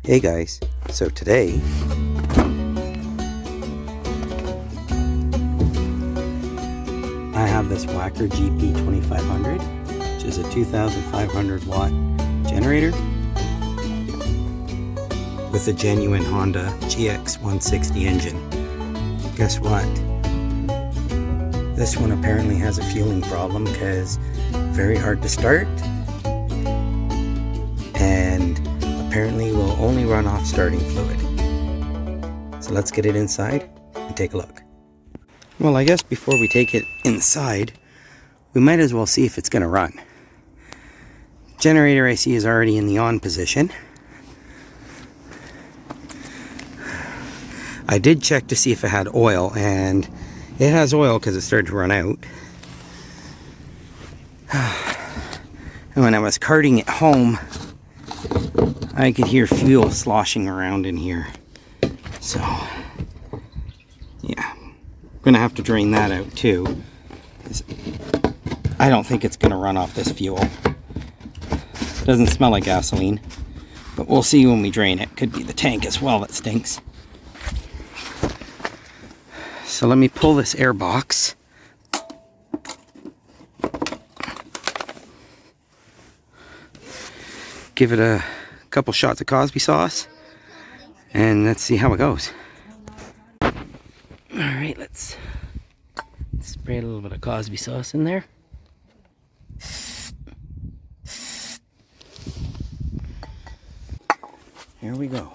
Hey guys, so today I have this Wacker GP 2500, which is a 2500 watt generator with a genuine Honda GX 160 engine. Guess what? This one apparently has a fueling problem because very hard to start and apparently will only run off starting fluid. So let's get it inside and take a look. Well, I guess before we take it inside, we might as well see if it's going to run. Generator I see is already in the on position. I did check to see if it had oil, and it has oil because it started to run out. And when I was carting it home, I could hear fuel sloshing around in here. So, yeah. I'm gonna have to drain that out too. I don't think it's gonna run off this fuel. Doesn't smell like gasoline, but we'll see when we drain it. Could be the tank as well that stinks. So let me pull this air box. Give it a couple shots of Cosby sauce, and let's see how it goes. Alright, let's spray a little bit of Cosby sauce in there. Here we go.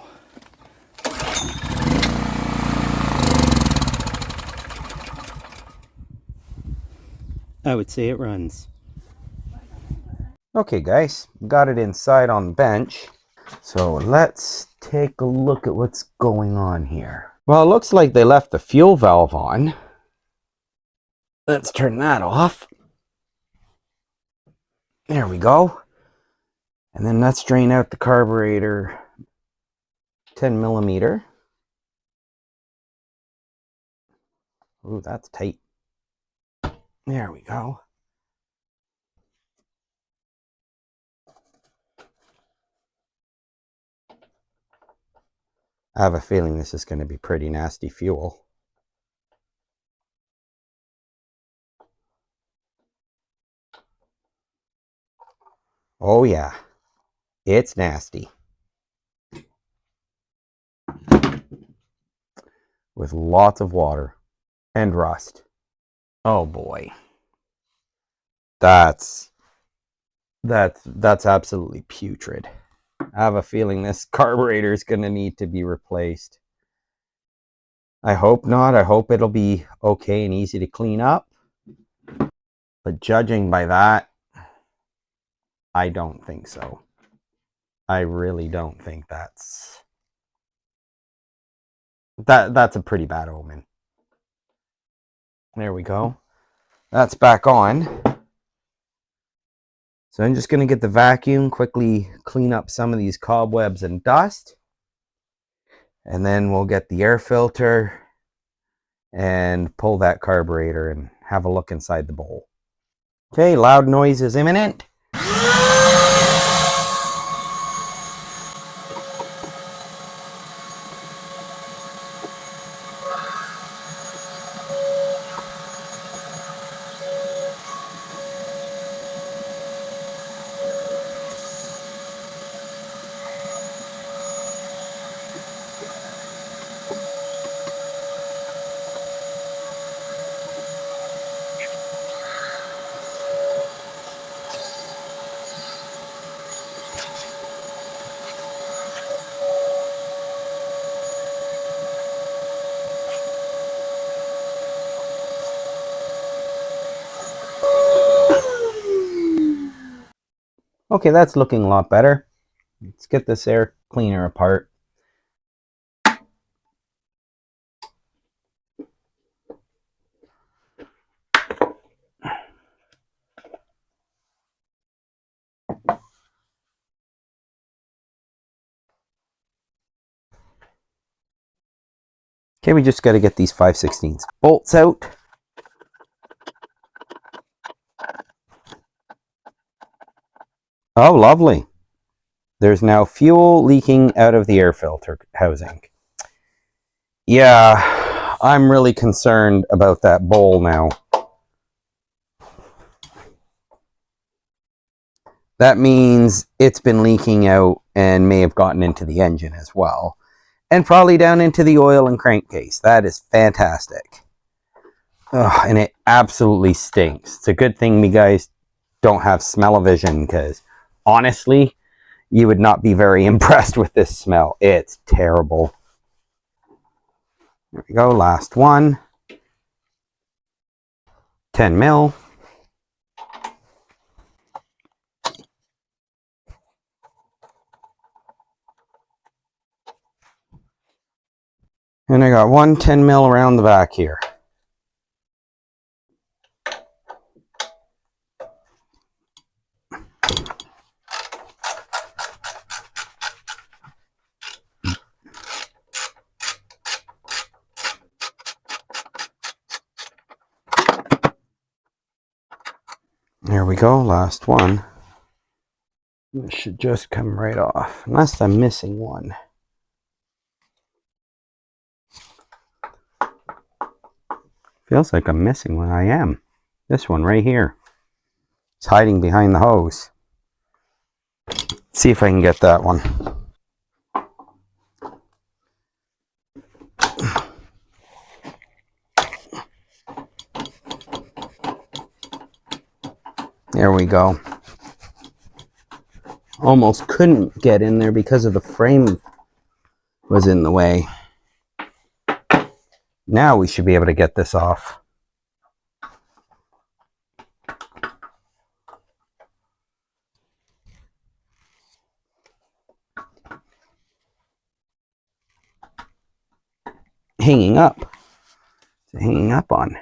I would say it runs. Okay guys, got it inside on the bench. So let's take a look at what's going on here. Well, it looks like they left the fuel valve on. Let's turn that off. There we go. And then let's drain out the carburetor 10 millimeter. Ooh, that's tight. There we go. I have a feeling this is going to be pretty nasty fuel. Oh yeah, it's nasty. With lots of water and rust. Oh boy. That's absolutely putrid. I have a feeling this carburetor is going to need to be replaced. I hope not. I hope it'll be okay and easy to clean up. But judging by that, I don't think so. I really don't think that's a pretty bad omen. There we go. That's back on. So I'm just going to get the vacuum, quickly clean up some of these cobwebs and dust. And then we'll get the air filter and pull that carburetor and have a look inside the bowl. Okay, loud noise is imminent. Okay, that's looking a lot better. Let's get this air cleaner apart. Okay, we just got to get these 5/16 bolts out. Oh, lovely. There's now fuel leaking out of the air filter housing. Yeah, I'm really concerned about that bowl now. That means it's been leaking out and may have gotten into the engine as well. And probably down into the oil and crankcase. That is fantastic. Ugh, and it absolutely stinks. It's a good thing me guys don't have smell-o-vision, because honestly, you would not be very impressed with this smell. It's terrible. There we go, last one. 10 mil. And I got one 10 mil around the back here. There we go, last one. This should just come right off, unless I'm missing one. Feels like I'm missing one. I am. This one right here. It's hiding behind the hose. See if I can get that one. There we go. Almost couldn't get in there because of the frame was in the way. Now we should be able to get this off. Hanging up. It's hanging up on.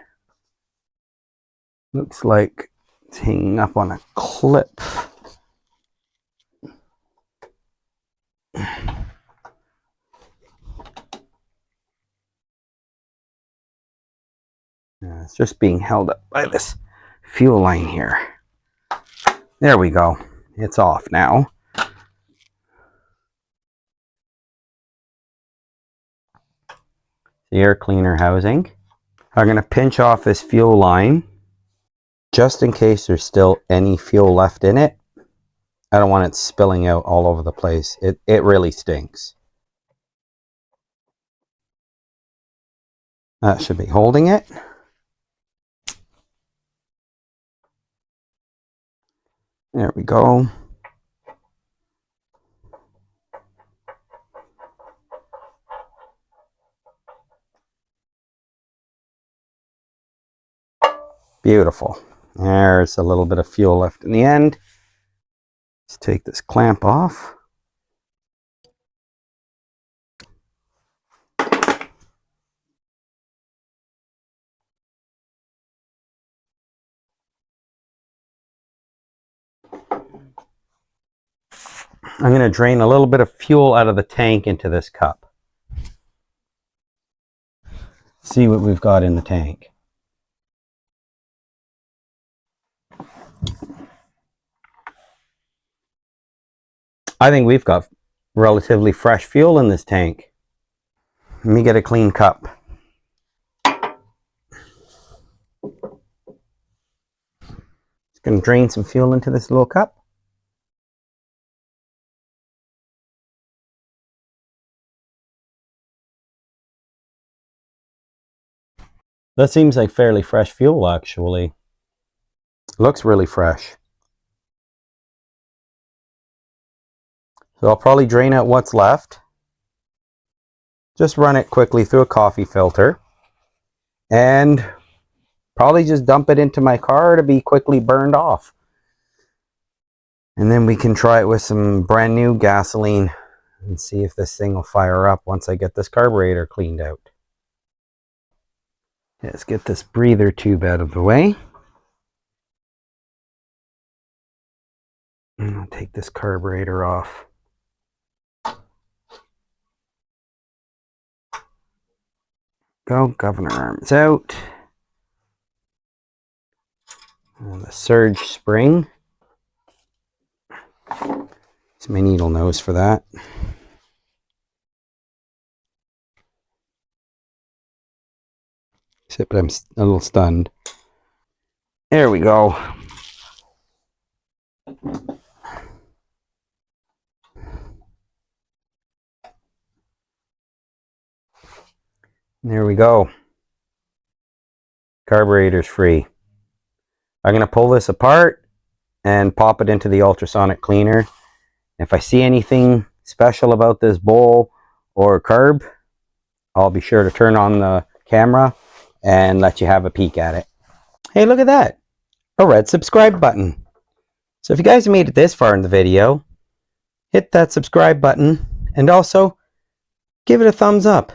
Looks like it's hanging up on a clip. It's just being held up by this fuel line here. There we go. It's off now. The air cleaner housing. I'm going to pinch off this fuel line just in case there's still any fuel left in it. I don't want it spilling out all over the place. It really stinks. That should be holding it. There we go. Beautiful. There's a little bit of fuel left in the end. Let's take this clamp off. I'm going to drain a little bit of fuel out of the tank into this cup. See what we've got in the tank. I think we've got relatively fresh fuel in this tank. Let me get a clean cup. Just going to drain some fuel into this little cup. That seems like fairly fresh fuel, actually. Looks really fresh. So I'll probably drain out what's left. Just run it quickly through a coffee filter. And probably just dump it into my car to be quickly burned off. And then we can try it with some brand new gasoline and see if this thing will fire up once I get this carburetor cleaned out. Let's get this breather tube out of the way. And I'll take this carburetor off. Go, governor arms out. And the surge spring. This Use my needle nose for that. But I'm a little stunned. There we go. There we go. Carburetor's free. I'm going to pull this apart and pop it into the ultrasonic cleaner. If I see anything special about this bowl or carb, I'll be sure to turn on the camera and let you have a peek at it. Hey, look at that. A red subscribe button. So if you guys made it this far in the video, hit that subscribe button and also give it a thumbs up.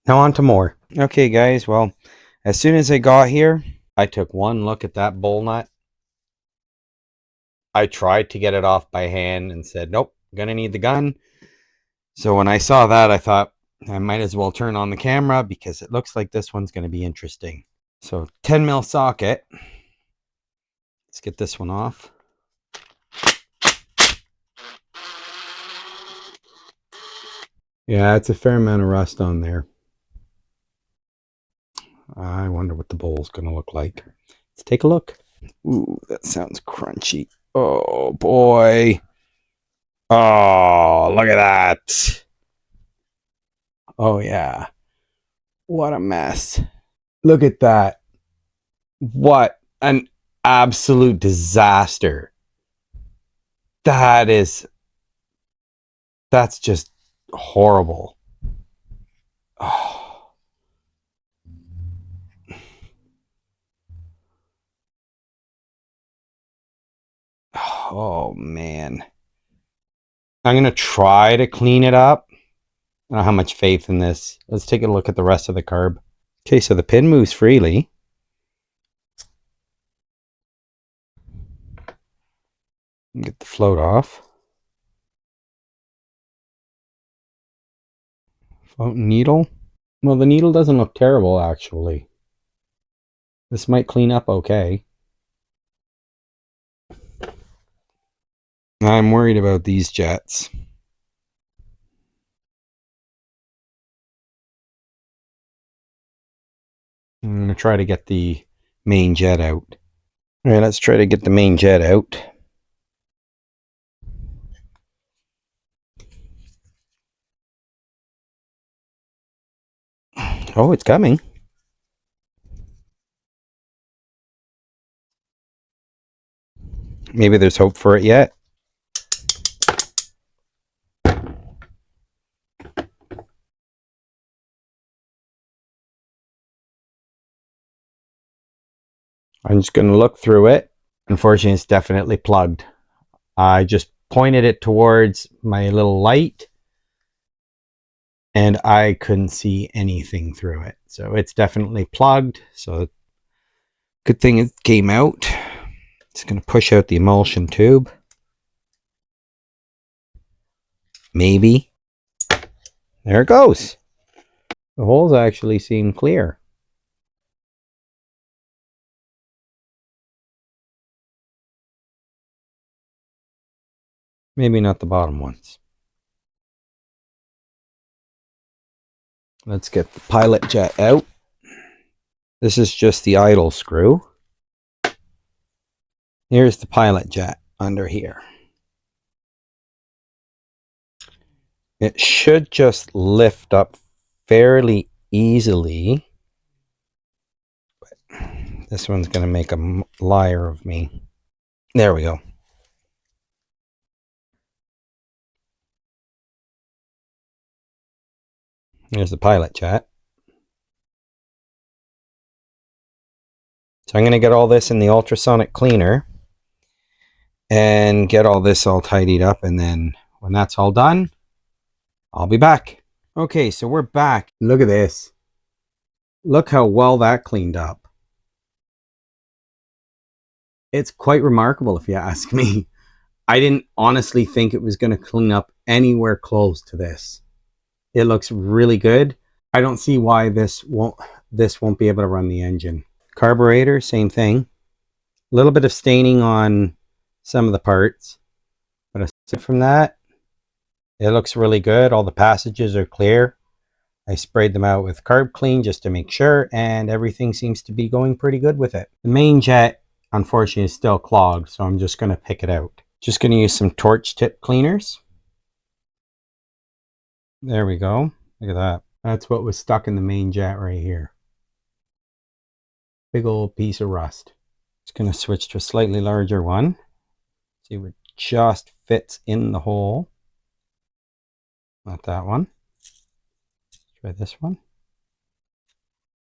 Now on to more. Okay guys, well, as soon as I got here, I took one look at that bowl nut. I tried to get it off by hand and said, nope, I'm gonna need the gun. So when I saw that, I thought I might as well turn on the camera because it looks like this one's gonna be interesting. So 10 mil socket. Let's get this one off. Yeah, it's a fair amount of rust on there. I wonder what the bowl's gonna look like. Let's take a look. Ooh, that sounds crunchy. Oh boy. Oh, look at that. Oh yeah. What a mess. Look at that. What an absolute disaster. That's just horrible. Oh. Oh man. I'm going to try to clean it up. I don't know how much faith in this. Let's take a look at the rest of the carb. Okay, so the pin moves freely. Get the float off. Float needle. Well, the needle doesn't look terrible, actually. This might clean up okay. I'm worried about these jets. I'm going to try to get the main jet out. All right, let's try to get the main jet out. Oh, it's coming. Maybe there's hope for it yet. I'm just going to look through it. Unfortunately, it's definitely plugged. I just pointed it towards my little light and I couldn't see anything through it. So it's definitely plugged. So good thing it came out. It's going to push out the emulsion tube. Maybe. There it goes. The holes actually seem clear. Maybe not the bottom ones. Let's get the pilot jet out. This is just the idle screw. Here's the pilot jet under here. It should just lift up fairly easily. But this one's going to make a liar of me. There we go. There's the pilot jet. So I'm going to get all this in the ultrasonic cleaner and get all this all tidied up, and then when that's all done, I'll be back. Okay, so we're back. Look at this. Look how well that cleaned up. It's quite remarkable if you ask me. I didn't honestly think it was going to clean up anywhere close to this. It looks really good. I don't see why this won't be able to run the engine. Carburetor, same thing. A little bit of staining on some of the parts. But aside from that, it looks really good. All the passages are clear. I sprayed them out with Carb Clean just to make sure, and everything seems to be going pretty good with it. The main jet, unfortunately, is still clogged, so I'm just going to pick it out. Just going to use some torch tip cleaners. There we go. Look at that. That's what was stuck in the main jet right here. Big old piece of rust. Just going to switch to a slightly larger one. See what just fits in the hole. Not that one. Try this one.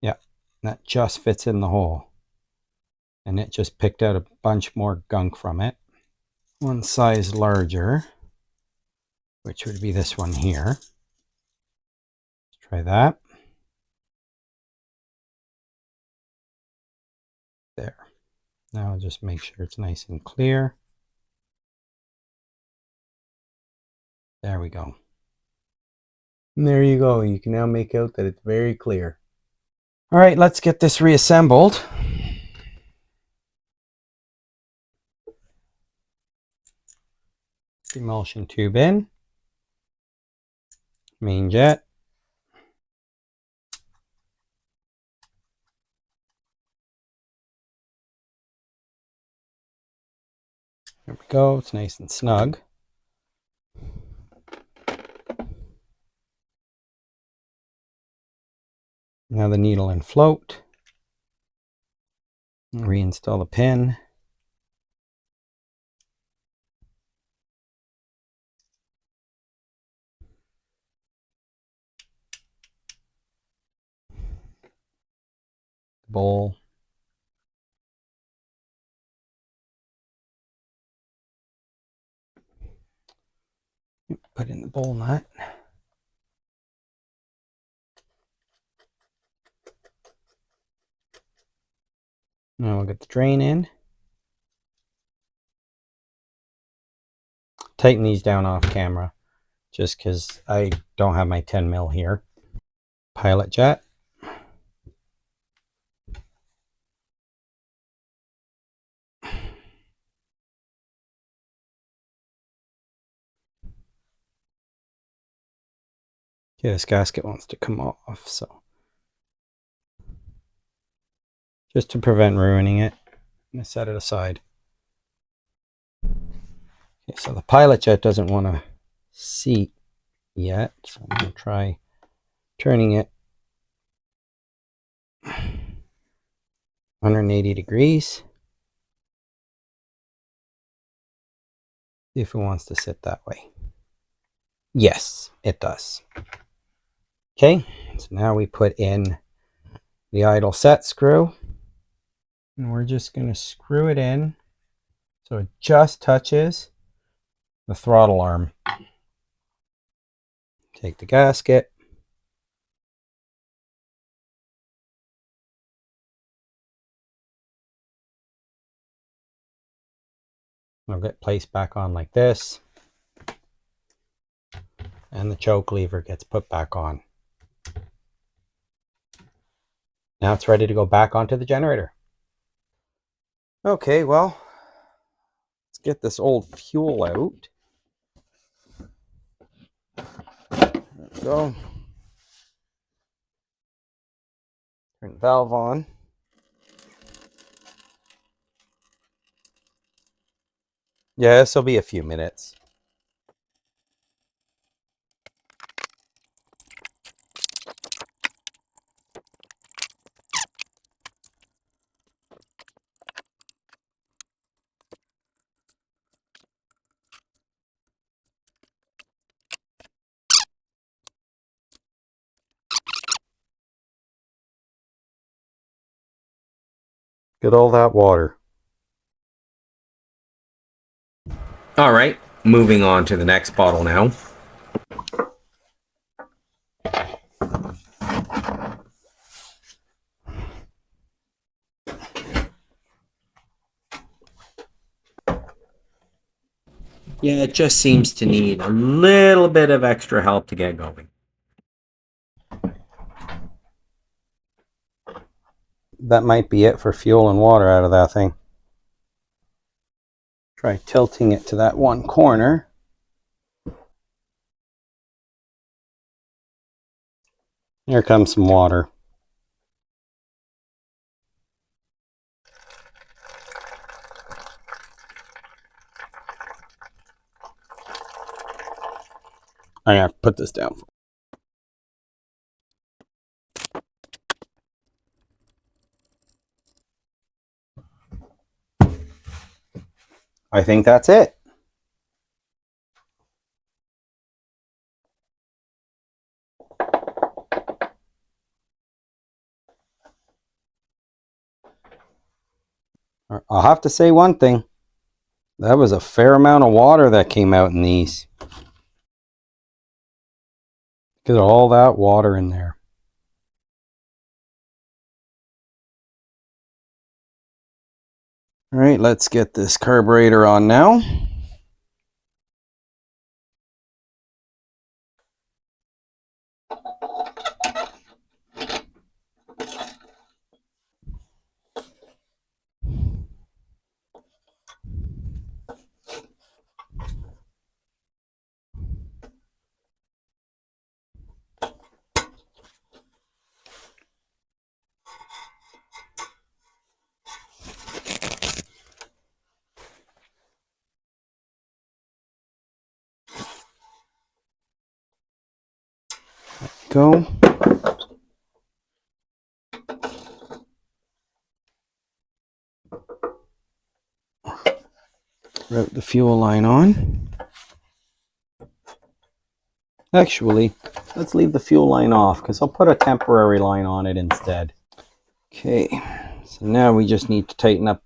Yeah, that just fits in the hole. And it just picked out a bunch more gunk from it. One size larger, which would be this one here. Let's try that. There. Now I'll just make sure it's nice and clear. There we go. And there you go. You can now make out that it's very clear. All right, let's get this reassembled. Emulsion tube in. Main jet. There we go. It's nice and snug. Now the needle and float. Reinstall the pin. Bowl. Put in the bowl nut. Now we'll get the drain in. Tighten these down off camera just because I don't have my 10 mil here. Pilot jet. Okay, this gasket wants to come off, so just to prevent ruining it, I'm going to set it aside. Okay, so the pilot jet doesn't want to seat yet, so I'm going to try turning it 180 degrees. See if it wants to sit that way. Yes, it does. Okay, so now we put in the idle set screw, and we're just going to screw it in so it just touches the throttle arm. Take the gasket. It'll get placed back on like this, and the choke lever gets put back on. Now it's ready to go back onto the generator. Okay, well, let's get this old fuel out. There we go. Turn the valve on. Yeah, this will be a few minutes. Get all that water. All right, moving on to the next bottle now. Yeah, it just seems to need a little bit of extra help to get going. That might be it for fuel and water out of that thing. Try tilting it to that one corner. Here comes some water. I have to put this down. I think that's it. I'll have to say one thing. That was a fair amount of water that came out in these. Look at all that water in there. All right, let's get this carburetor on now. Go. Route the fuel line on. Actually, let's leave the fuel line off because I'll put a temporary line on it instead. Okay, so now we just need to tighten up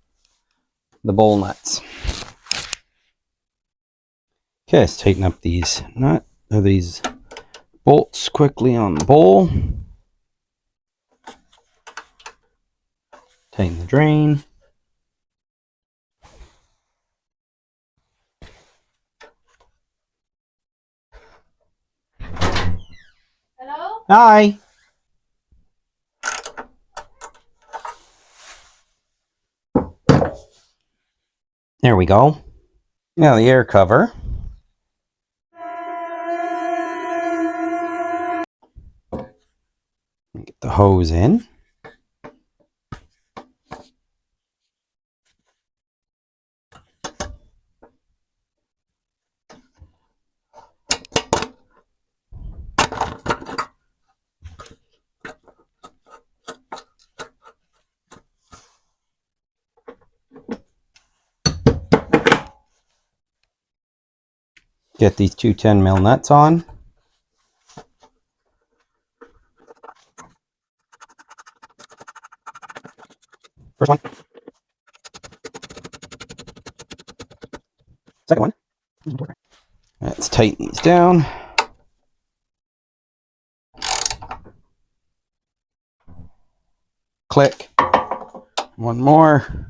the bowl nuts. Okay, let's tighten up these bolts quickly on the bowl. Tighten the drain. Hello? Hi. There we go. Now the air cover. Get the hose in. Get these two 10mm nuts on. First one. Second one. Let's tighten these down. Click. One more.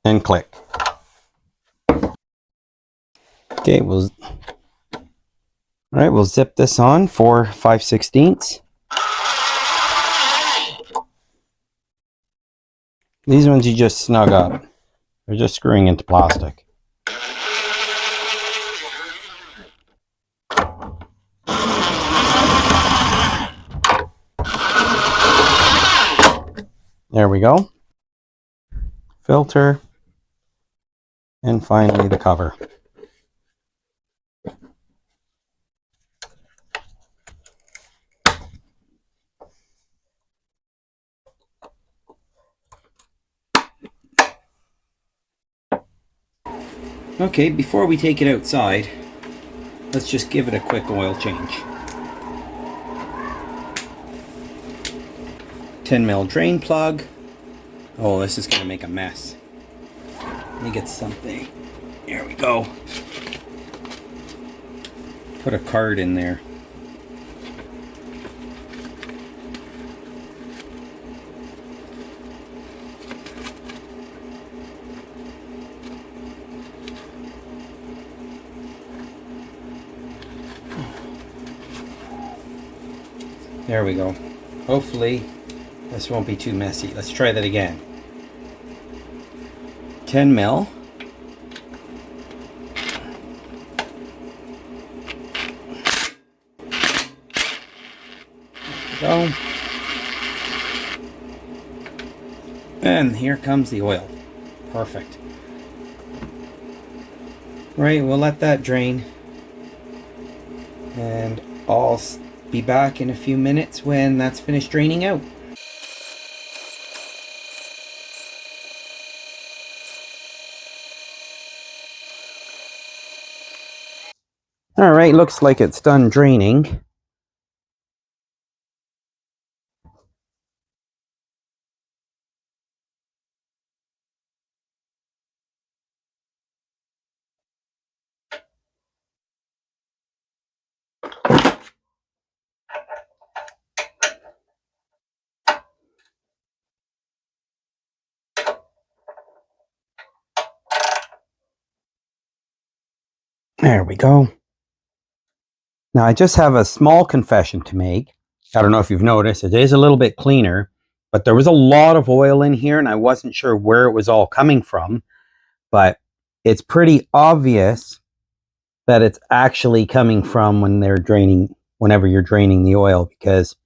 And click. Okay, we'll zip this on for 5/16. These ones you just snug up. They're just screwing into plastic. There we go. Filter. And finally the cover. Okay, before we take it outside, let's just give it a quick oil change. 10mm drain plug. Oh, this is going to make a mess. Let me get something. There we go. Put a card in there. There we go. Hopefully this won't be too messy. Let's try that again. 10 mil. There we go. And here comes the oil. Perfect. Right, we'll let that drain. And I'll be back in a few minutes when that's finished draining out. All right, looks like it's done draining. There we go. Now I just have a small confession to make. I don't know if you've noticed, it is a little bit cleaner, but there was a lot of oil in here and I wasn't sure where it was all coming from, but it's pretty obvious that it's actually coming from whenever you're draining the oil, because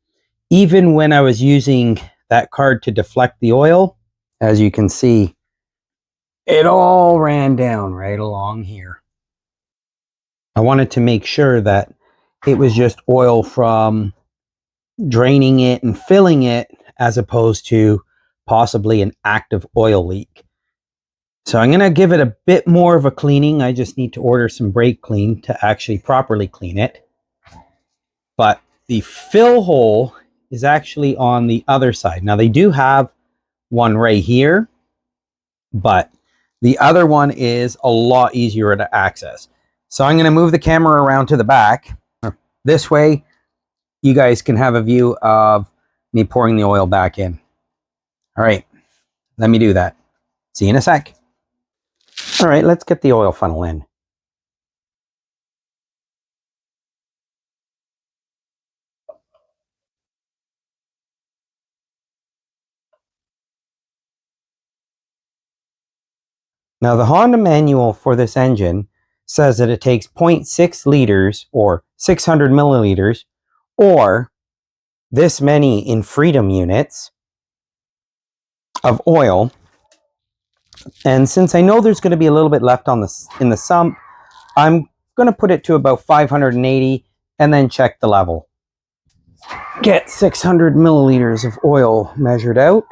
even when I was using that card to deflect the oil, as you can see, it all ran down right along here. I wanted to make sure that it was just oil from draining it and filling it, as opposed to possibly an active oil leak. So I'm going to give it a bit more of a cleaning. I just need to order some brake clean to actually properly clean it. But the fill hole is actually on the other side. Now they do have one right here, but the other one is a lot easier to access. So I'm going to move the camera around to the back. This way you guys can have a view of me pouring the oil back in. All right, let me do that. See you in a sec. All right, let's get the oil funnel in. Now the Honda manual for this engine says that it takes 0.6 liters or 600 milliliters or this many in Freedom units of oil. And since I know there's going to be a little bit left on in the sump, I'm going to put it to about 580 and then check the level. Get 600 milliliters of oil measured out.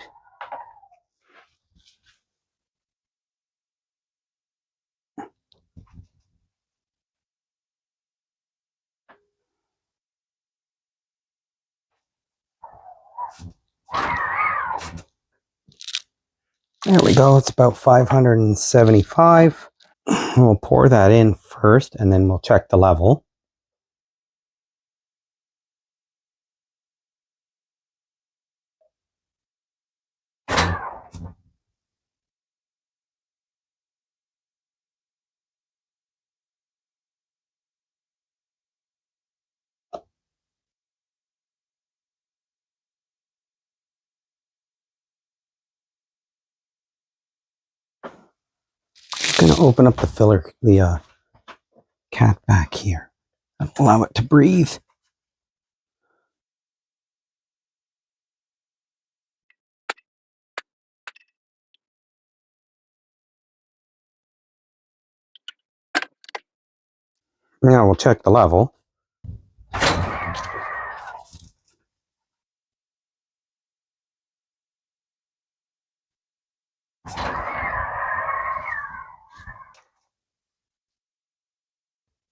There we go, it's about 575. We'll pour that in first and then we'll check the level. I'm going to open up the cap back here and allow it to breathe. Now we'll check the level.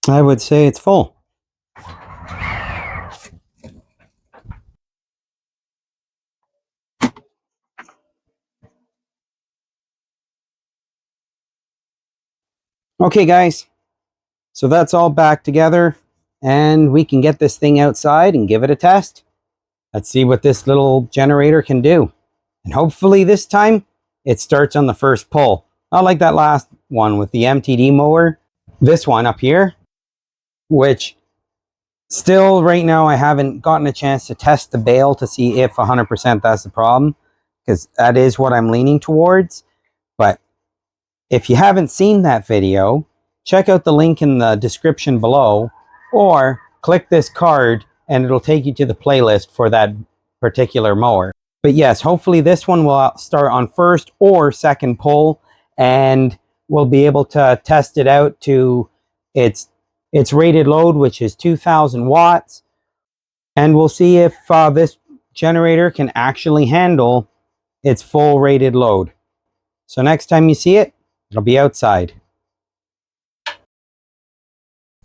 I would say it's full. Okay guys, so that's all back together and we can get this thing outside and give it a test. Let's see what this little generator can do. And hopefully this time it starts on the first pull. Not like that last one with the MTD mower. This one up here, which Still, right now, I haven't gotten a chance to test the bale to see if 100% that's the problem, because that is what I'm leaning towards. But if you haven't seen that video, check out the link in the description below, or click this card and it'll take you to the playlist for that particular mower. But yes, hopefully this one will start on first or second pull, and we'll be able to test it out to its rated load, which is 2,000 watts. And we'll see if this generator can actually handle its full rated load. So next time you see it, it'll be outside.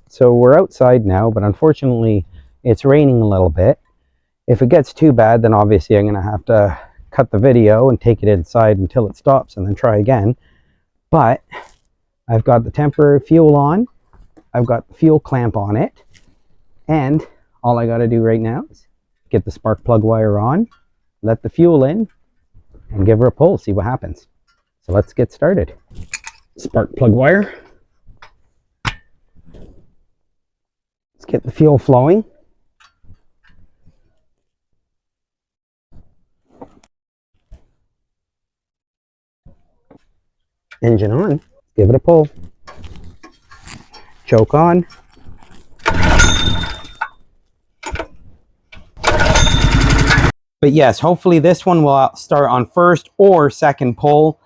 So we're outside now, but unfortunately it's raining a little bit. If it gets too bad, then obviously I'm going to have to cut the video and take it inside until it stops and then try again. But I've got the temporary fuel on. I've got the fuel clamp on it. And all I got to do right now is get the spark plug wire on, let the fuel in, and give her a pull, see what happens. So let's get started. Spark plug wire. Let's get the fuel flowing. Engine on. Give it a pull. Choke on. But yes, hopefully this one will start on first or second pull.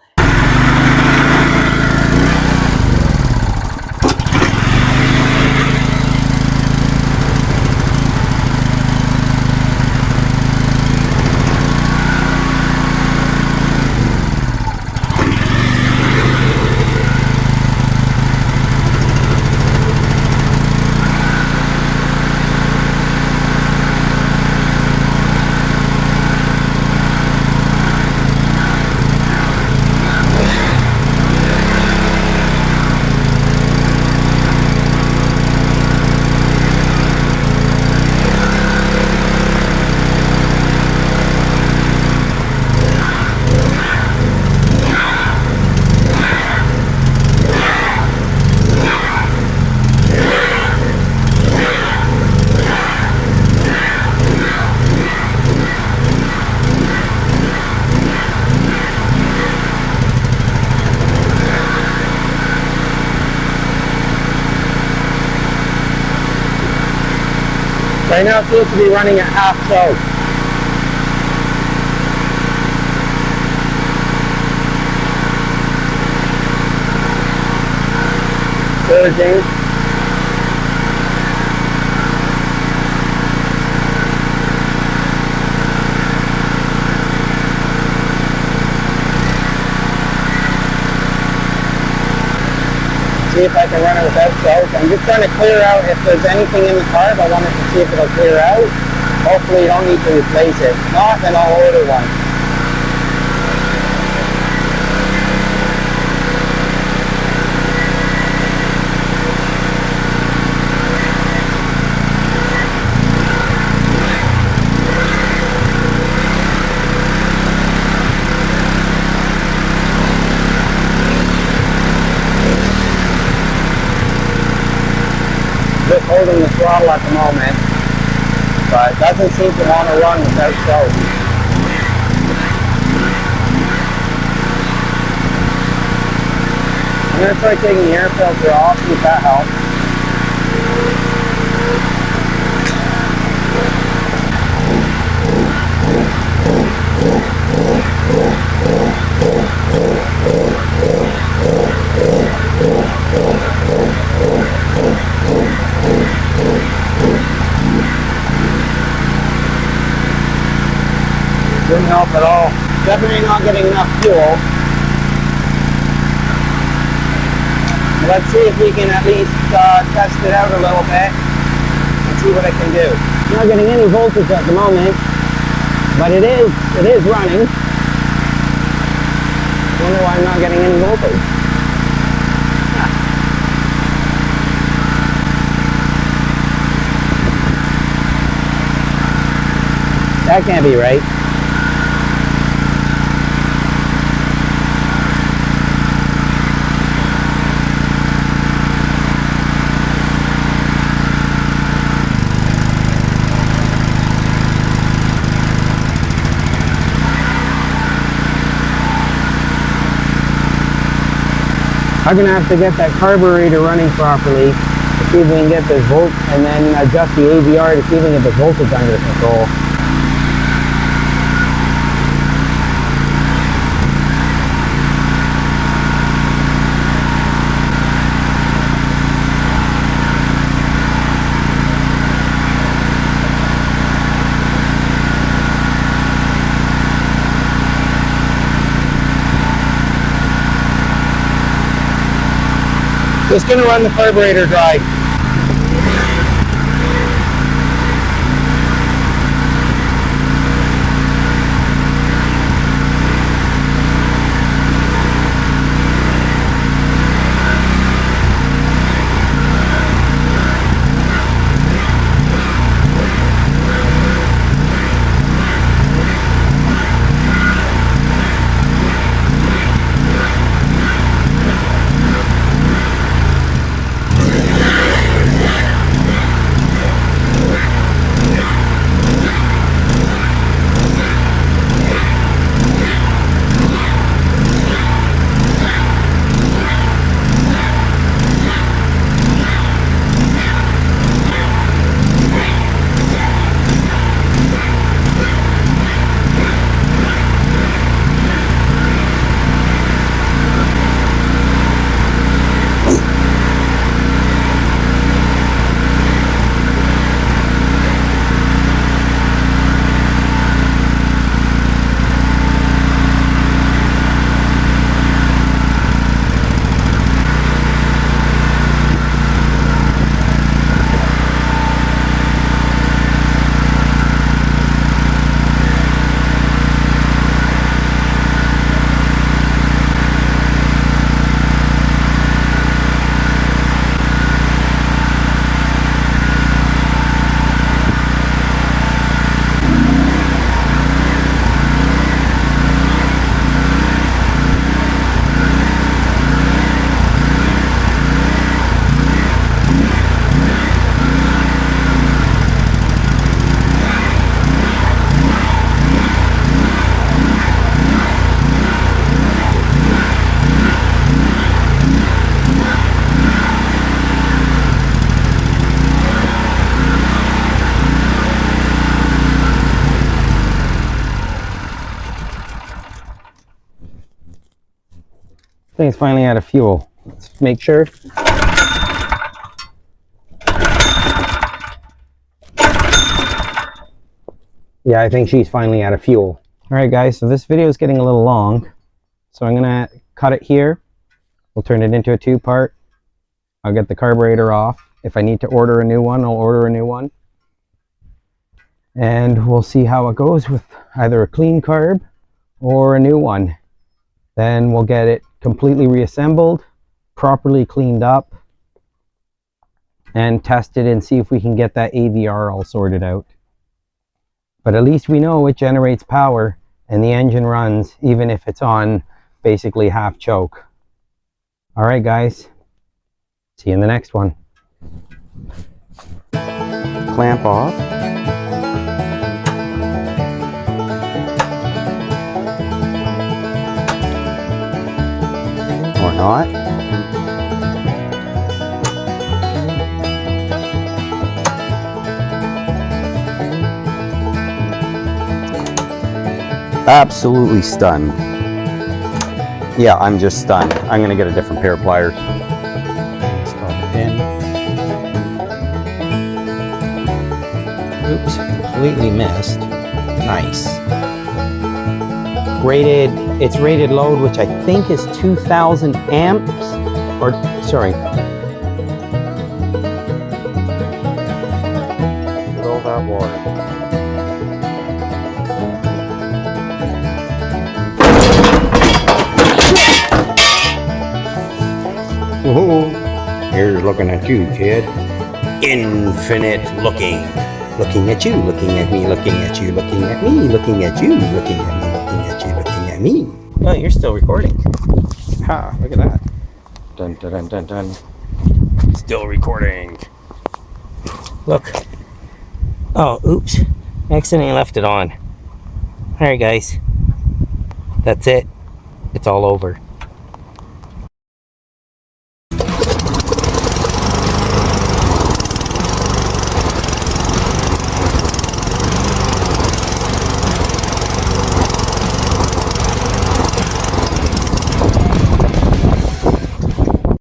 Right now it seems to be running at half choke. Surging. See if I can run it without choke. I'm just trying to clear out if there's anything in the carb. I wanted to see if it'll clear out. Hopefully you don't need to replace it. If not, then I'll order one. Just holding the throttle at the moment, but it doesn't seem to want to run without choke. I'm going to try taking the air filter off, see if that helps. Didn't help at all. Definitely not getting enough fuel. Let's see if we can at least test it out a little bit and see what it can do. Not getting any voltage at the moment, but it is running. Wonder why I'm not getting any voltage. That can't be right. I'm gonna have to get that carburetor running properly to see if we can get this volt, and then adjust the AVR to see if we can get the voltage under control. Just gonna run the carburetor dry. I think it's finally out of fuel. Let's make sure. Yeah, I think she's finally out of fuel. Alright guys, so this video is getting a little long. So I'm gonna cut it here. We'll turn it into a two-part. I'll get the carburetor off. If I need to order a new one, I'll order a new one. And we'll see how it goes with either a clean carb or a new one. Then we'll get it completely reassembled, properly cleaned up, and test it and see if we can get that AVR all sorted out. But at least we know it generates power and the engine runs even if it's on basically half choke. Alright guys, see you in the next one. Clamp off. Or not. Absolutely stunned. Yeah, I'm just stunned. I'm gonna get a different pair of pliers. Stop it in. Oops, completely missed. Nice. It's rated load, which I think is 2000 amps, or sorry. Look at all that water. Woohoo! Here's looking at you, kid. Infinite looking. Looking at you, looking at me, looking at you, looking at me, looking at you, looking at me, looking at you, looking at me. Oh, you're still recording. Ha, look at that. Dun, dun, dun, dun, dun. Still recording. Look. Oh, oops. I accidentally left it on. Alright guys. That's it. It's all over.